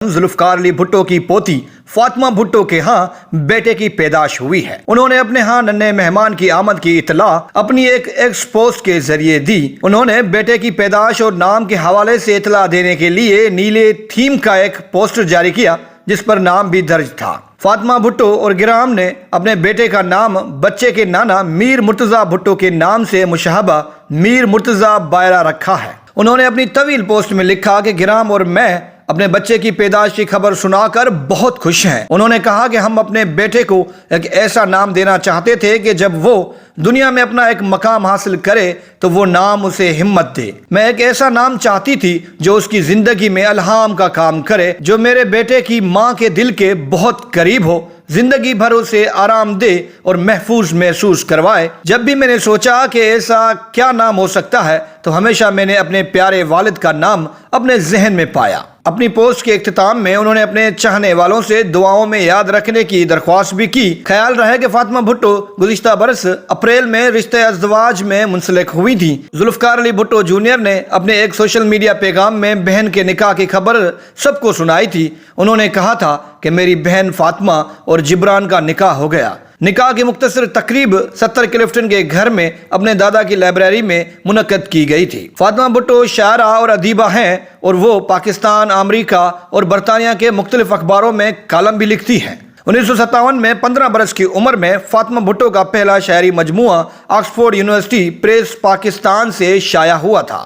जुल्फकार अली भुट्टो की पोती फातिमा भुट्टो के यहाँ बेटे की पैदाश हुई है। उन्होंने अपने यहाँ नन्हे मेहमान की आमद की इतला अपनी एक एक्स पोस्ट के जरिए दी। उन्होंने बेटे की पैदाश और नाम के हवाले से इतला देने के लिए नीले थीम का एक पोस्टर जारी किया जिस पर नाम भी दर्ज था। फातिमा भुट्टो और गिराम ने अपने बेटे का नाम बच्चे के नाना मीर मुर्तजा भुट्टो के नाम से मुशाहबा मीर मुर्तजा बायरा रखा है। उन्होंने अपनी तवील पोस्ट में लिखा कि गिराम और मैं अपने बच्चे की पैदाश की खबर सुनाकर बहुत खुश हैं। उन्होंने कहा कि हम अपने बेटे को एक ऐसा नाम देना चाहते थे कि जब वो दुनिया में अपना एक मकाम हासिल करे तो वो नाम उसे हिम्मत दे। मैं एक ऐसा नाम चाहती थी जो उसकी जिंदगी में अल्हाम का काम करे, जो मेरे बेटे की माँ के दिल के बहुत करीब हो, जिंदगी भर उसे आराम दे और महफूज महसूस करवाए। जब भी मैंने सोचा कि ऐसा क्या नाम हो सकता है तो हमेशा मैंने अपने प्यारे वालिद का नाम अपने जहन में पाया। अपनी पोस्ट के इख्तिताम में उन्होंने अपने चाहने वालों से दुआओं में याद रखने की दरख्वास्त भी की। ख्याल रहे कि फातिमा भुट्टो गुज़िश्ता बरस अप्रैल में रिश्ते अज़दवाज में मुंसलिक हुई थी। जुल्फकार अली भुट्टो जूनियर ने अपने एक सोशल मीडिया पैगाम में बहन के निकाह की खबर सबको सुनाई थी। उन्होंने कहा था कि मेरी बहन फातिमा और जिब्रान का निकाह हो गया। निकाह की मुख्तसर तकरीब 70 क्लिफ्टन के घर में अपने दादा की लाइब्रेरी में मुनक्कद की गई थी। फातिमा भुट्टो शायरा और अदीबा हैं और वो पाकिस्तान, अमेरिका और बरतानिया के मुख्तलिफ अखबारों में कालम भी लिखती हैं। 1957 में 15 बरस की उम्र में फातिमा भुट्टो का पहला शायरी मजमुआ ऑक्सफोर्ड यूनिवर्सिटी प्रेस पाकिस्तान से शाया हुआ था।